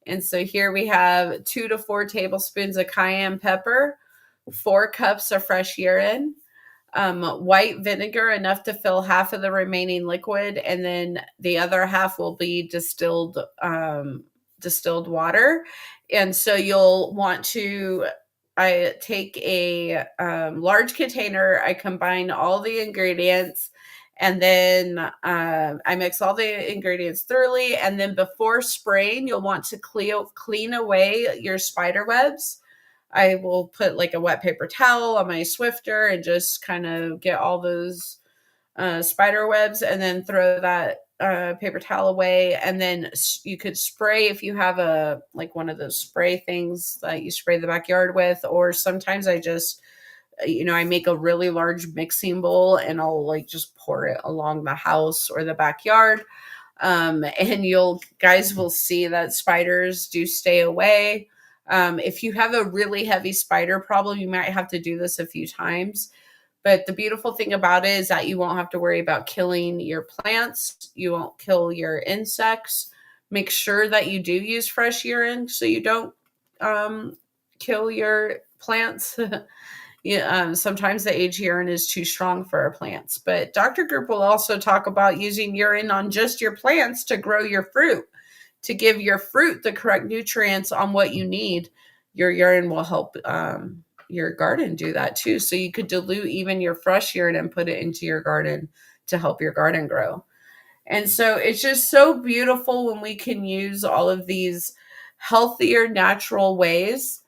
And so here we have 2 to 4 tablespoons of cayenne pepper, 4 cups of fresh urine, white vinegar, enough to fill half of the remaining liquid, and then the other half will be distilled water. And so you'll want to, I take a large container, I combine all the ingredients, and then I mix all the ingredients thoroughly. And then before spraying, you'll want to clean away your spider webs. I will put like a wet paper towel on my Swifter and just kind of get all those spider webs, and then throw that paper towel away. And then you could spray if you have one of those spray things that you spray the backyard with, or sometimes I just, I make a really large mixing bowl and I'll just pour it along the house or the backyard. And you guys will see that spiders do stay away. If you have a really heavy spider problem, you might have to do this a few times. But the beautiful thing about it is that you won't have to worry about killing your plants. You won't kill your insects. Make sure that you do use fresh urine so you don't kill your plants. Sometimes the aged urine is too strong for our plants. But Dr. Group will also talk about using urine on just your plants to grow your fruit, to give your fruit the correct nutrients on what you need. Your urine will help your garden do that too. So you could dilute even your fresh urine and put it into your garden to help your garden grow. And so it's just so beautiful when we can use all of these healthier, natural ways.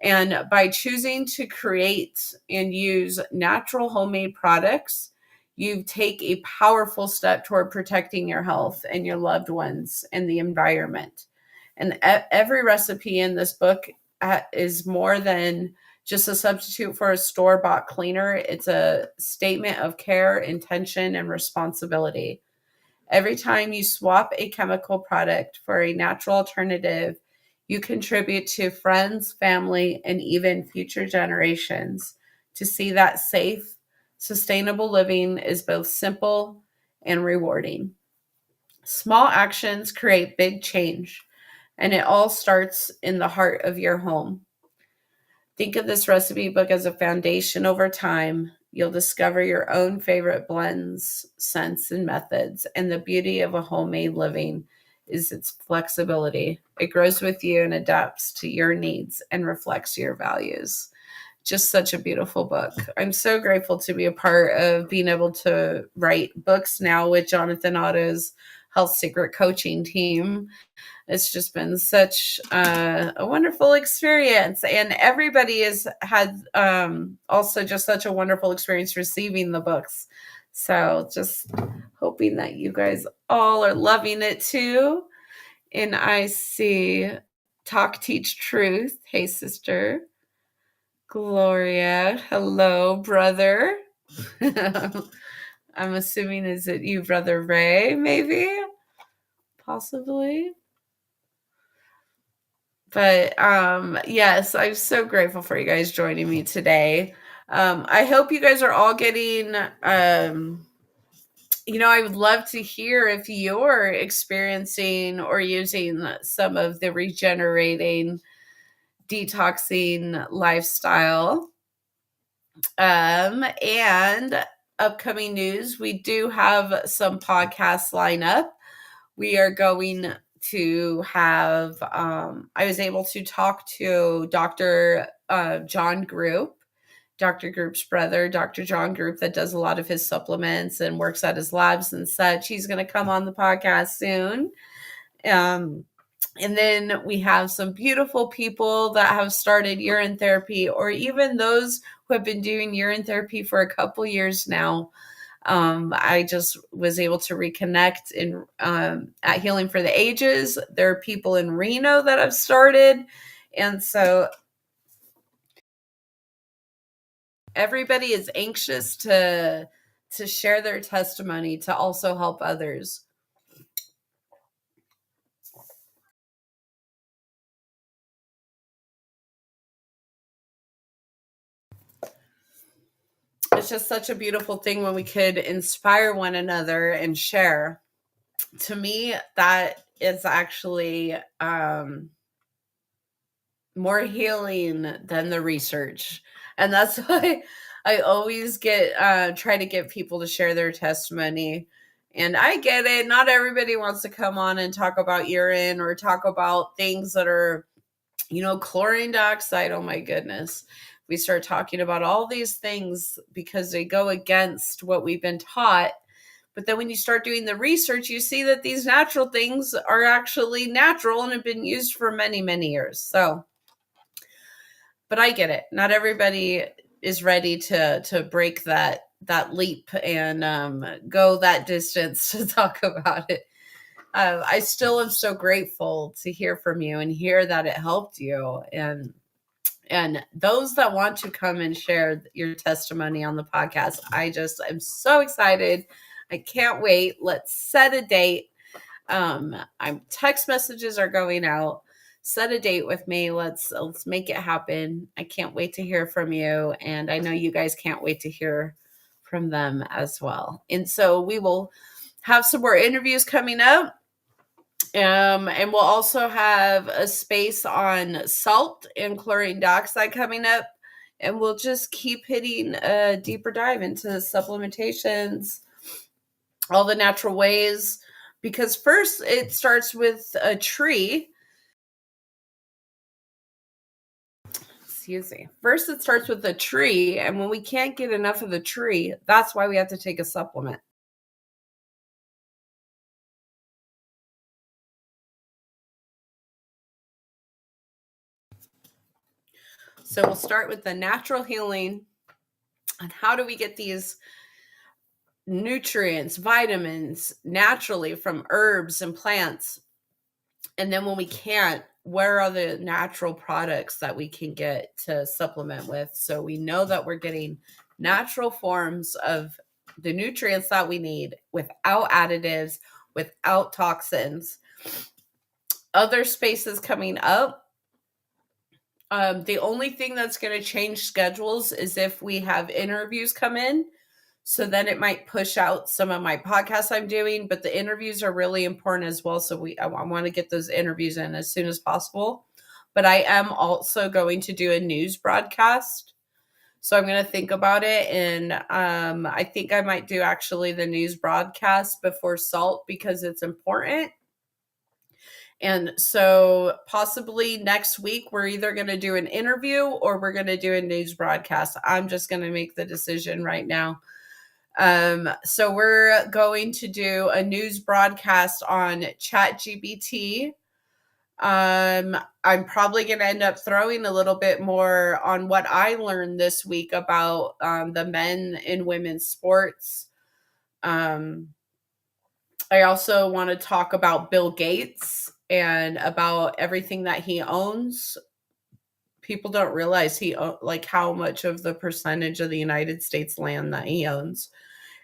And by choosing to create and use natural homemade products, you take a powerful step toward protecting your health and your loved ones and the environment. And every recipe in this book is more than just a substitute for a store-bought cleaner. It's a statement of care, intention, and responsibility. Every time you swap a chemical product for a natural alternative, you contribute to friends, family, and even future generations to see that safe, sustainable living is both simple and rewarding. Small actions create big change, and it all starts in the heart of your home. Think of this recipe book as a foundation. Over time, you'll discover your own favorite blends, scents, and methods. And the beauty of a homemade living is its flexibility. It grows with you and adapts to your needs and reflects your values. Just such a beautiful book. I'm so grateful to be a part of being able to write books now with Jonathan Otto's Health Secret coaching team. It's just been such a wonderful experience, and everybody has had also just such a wonderful experience receiving the books. So just hoping that you guys all are loving it too. And I see Talk Teach Truth. Hey, sister. Gloria. Hello, brother. I'm assuming, is it you, Brother Ray, maybe? Possibly. But yes, I'm so grateful for you guys joining me today. I hope you guys are all getting I would love to hear if you're experiencing or using some of the regenerating, detoxing lifestyle. And upcoming news, we do have some podcasts lined up. We are going to have, I was able to talk to Dr. John Group, Dr. Group's brother, Dr. John Group, that does a lot of his supplements and works at his labs and such. He's going to come on the podcast soon. And then we have some beautiful people that have started urine therapy, or even those who have been doing urine therapy for a couple years now. I just was able to reconnect in at Healing for the Ages. There are people in Reno that have started. And so everybody is anxious to share their testimony to also help others. It's just such a beautiful thing when we could inspire one another and share. To me, that is actually more healing than the research. And that's why I always try to get people to share their testimony. And I get it. Not everybody wants to come on and talk about urine or talk about things that are, chlorine dioxide. Oh my goodness. We start talking about all these things because they go against what we've been taught. But then when you start doing the research, you see that these natural things are actually natural and have been used for many, many years. So, but I get it. Not everybody is ready to break that leap and go that distance to talk about it. I still am so grateful to hear from you and hear that it helped you. And those that want to come and share your testimony on the podcast, I'm so excited. I can't wait. Let's set a date. Text messages are going out. Set a date with me. Let's make it happen. I can't wait to hear from you. And I know you guys can't wait to hear from them as well. And so we will have some more interviews coming up. And we'll also have a space on salt and chlorine dioxide coming up. And we'll just keep hitting a deeper dive into supplementations, all the natural ways. Because first it starts with a tree. Excuse me. First it starts with a tree. And when we can't get enough of the tree, that's why we have to take a supplement. So we'll start with the natural healing. And how do we get these nutrients, vitamins naturally from herbs and plants? And then when we can't, where are the natural products that we can get to supplement with? So we know that we're getting natural forms of the nutrients that we need without additives, without toxins. Other spaces coming up. The only thing that's going to change schedules is if we have interviews come in. So then it might push out some of my podcasts I'm doing, but the interviews are really important as well. So I want to get those interviews in as soon as possible. But I am also going to do a news broadcast. So I'm going to think about it. And I think I might do actually the news broadcast before salt because it's important. And so possibly next week, we're either going to do an interview or we're going to do a news broadcast. I'm just going to make the decision right now. So we're going to do a news broadcast on ChatGPT. I'm probably going to end up throwing a little bit more on what I learned this week about the men and women's sports. I also want to talk about Bill Gates and about everything that he owns. People don't realize like how much of the percentage of the United States land that he owns.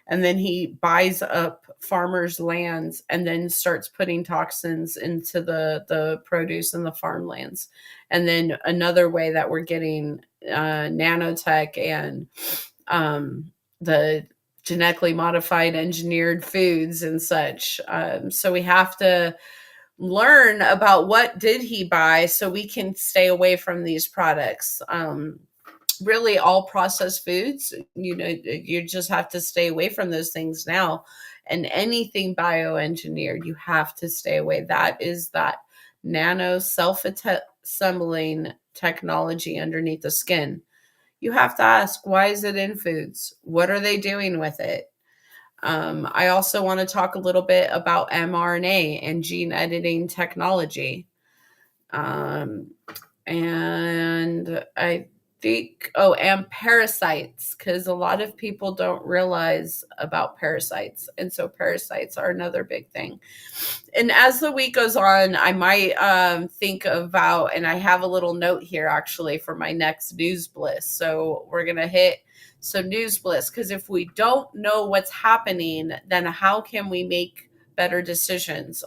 And then he buys up farmers' lands and then starts putting toxins into the produce and the farmlands. And then another way that we're getting nanotech and the genetically modified engineered foods and such. So we have to learn about what did he buy so we can stay away from these products. Really all processed foods, you just have to stay away from those things now. And anything bioengineered, you have to stay away. That is that nano self-assembling technology underneath the skin. You have to ask, why is it in foods? What are they doing with it? I also want to talk a little bit about mRNA and gene editing technology. And I think, and parasites, because a lot of people don't realize about parasites. And so parasites are another big thing. And as the week goes on, I might think about, and I have a little note here actually for my next news bliss. So we're going to hit news bliss, because if we don't know what's happening, then how can we make better decisions?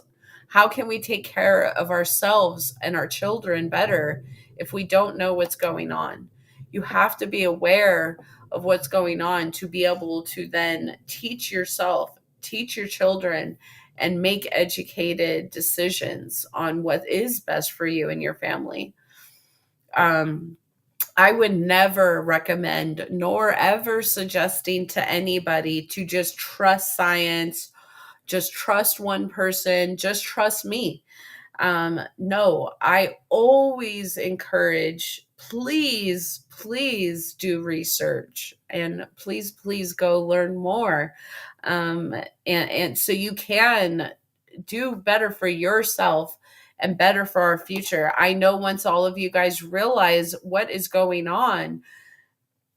How can we take care of ourselves and our children better if we don't know what's going on? You have to be aware of what's going on to be able to then teach yourself, teach your children, and make educated decisions on what is best for you and your family. I would never recommend nor ever suggesting to anybody to just trust science, just trust one person, just trust me. No, I always encourage, please do research, and please go learn more. And so you can do better for yourself and better for our future. I know once all of you guys realize what is going on,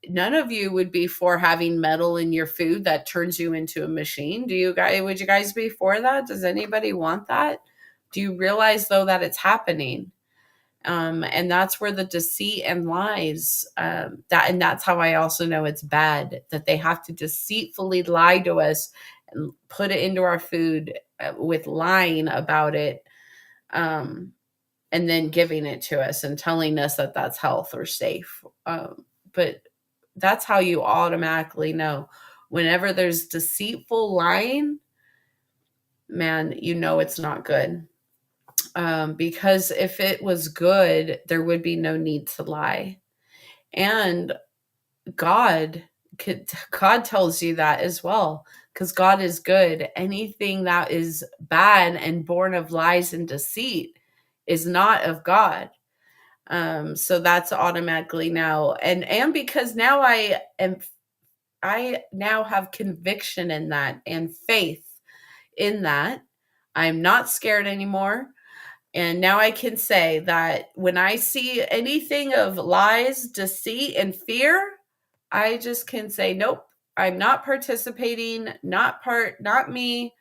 none of you would be for having metal in your food that turns you into a machine. Would you guys be for that? Does anybody want that? Do you realize though that it's happening? And that's where the deceit and lies, and that's how I also know it's bad, that they have to deceitfully lie to us and put it into our food with lying about it, and then giving it to us and telling us that that's health or safe. But that's how you automatically know. Whenever there's deceitful lying, man, it's not good. Because if it was good, there would be no need to lie. And God tells you that as well, because God is good. Anything that is bad and born of lies and deceit is not of God. So that's automatically now. And because now I now have conviction in that and faith in that. I'm not scared anymore. And now I can say that when I see anything of lies, deceit, and fear, I just can say, nope, I'm not participating, not me,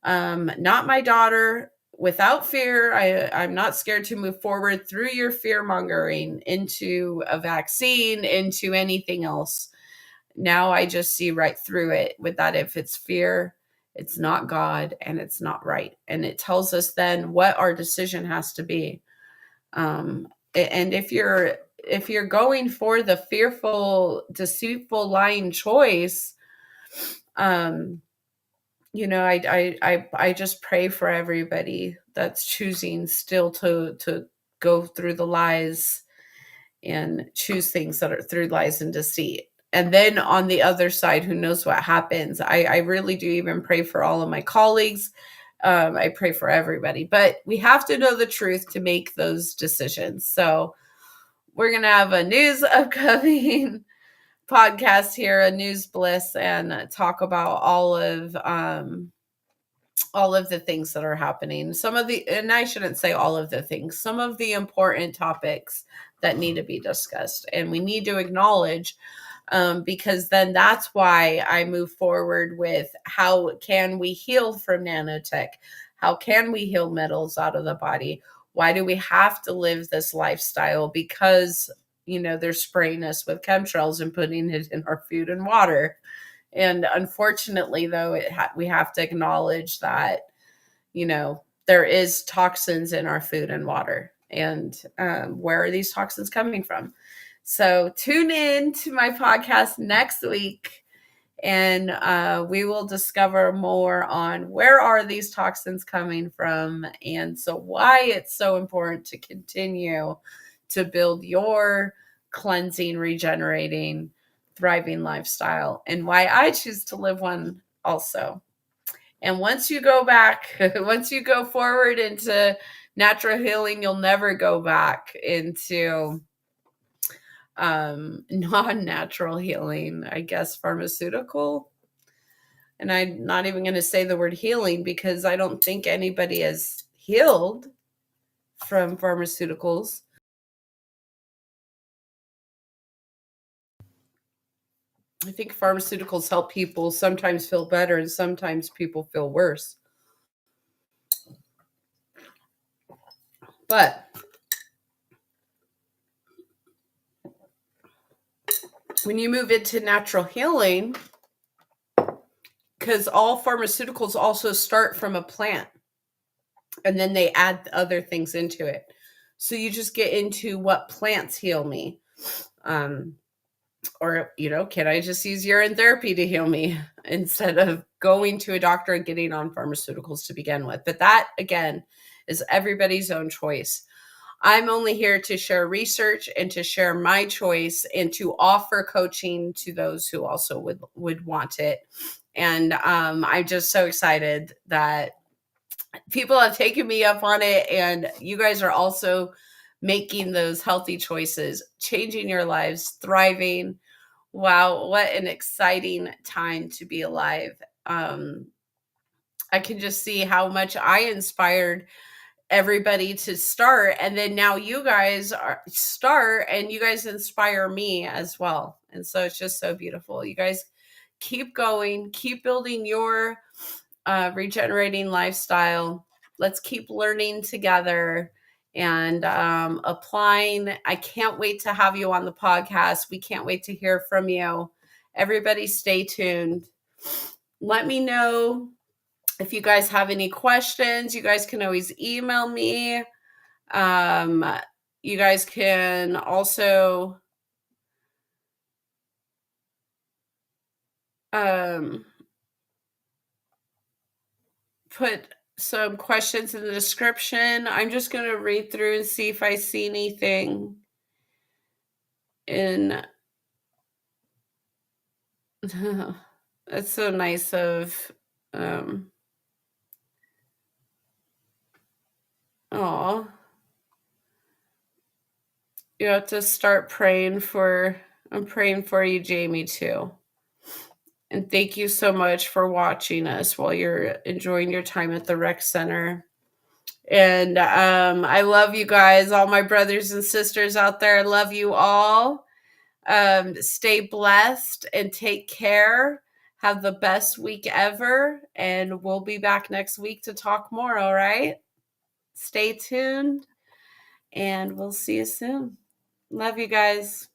not my daughter. Without fear, I'm not scared to move forward through your fear mongering into a vaccine, into anything else. Now I just see right through it with that. If it's fear, it's not God, and it's not right. And it tells us then what our decision has to be. And if you're going for the fearful, deceitful, lying choice, I just pray for everybody that's choosing still to go through the lies and choose things that are through lies and deceit. And then on the other side, who knows what happens? I really do even pray for all of my colleagues. I pray for everybody, but we have to know the truth to make those decisions. So we're going to have a news upcoming podcast here, a news bliss, and talk about all of the things that are happening. And I shouldn't say all of the things, some of the important topics that need to be discussed and we need to acknowledge, because then that's why I move forward with how can we heal from nanotech? How can we heal metals out of the body? Why do we have to live this lifestyle? Because, they're spraying us with chemtrails and putting it in our food and water. And unfortunately, though, we have to acknowledge that, there is toxins in our food and water. And where are these toxins coming from? So tune in to my podcast next week, and we will discover more on where are these toxins coming from, and so why it's so important to continue to build your cleansing, regenerating, thriving lifestyle, and why I choose to live one also. And once you go forward into natural healing, you'll never go back into non-natural healing, I guess, pharmaceutical. And I'm not even going to say the word healing because I don't think anybody is healed from pharmaceuticals. I think pharmaceuticals help people sometimes feel better and sometimes people feel worse. But when you move into natural healing, because all pharmaceuticals also start from a plant and then they add other things into it. So you just get into what plants heal me. Or, can I just use urine therapy to heal me instead of going to a doctor and getting on pharmaceuticals to begin with? But that, again, is everybody's own choice. I'm only here to share research and to share my choice and to offer coaching to those who also would want it. And I'm just so excited that people have taken me up on it, and you guys are also making those healthy choices, changing your lives, thriving. Wow, what an exciting time to be alive. I can just see how much I inspired everybody to start, and then now you guys start and you guys inspire me as well. And so it's just so beautiful. You guys keep going, keep building your regenerating lifestyle. Let's keep learning together and applying. I can't wait to have you on the podcast. We can't wait to hear from you. Everybody stay tuned. Let me know if you guys have any questions. You guys can always email me. You guys can also put some questions in the description. I'm just going to read through and see if I see anything in. That's so nice of you have to start praying for. I'm praying for you, Jamie, too. And thank you so much for watching us while you're enjoying your time at the rec center. And I love you guys, all my brothers and sisters out there. I love you all. Stay blessed and take care. Have the best week ever. And we'll be back next week to talk more, all right? Stay tuned. And we'll see you soon. Love you guys.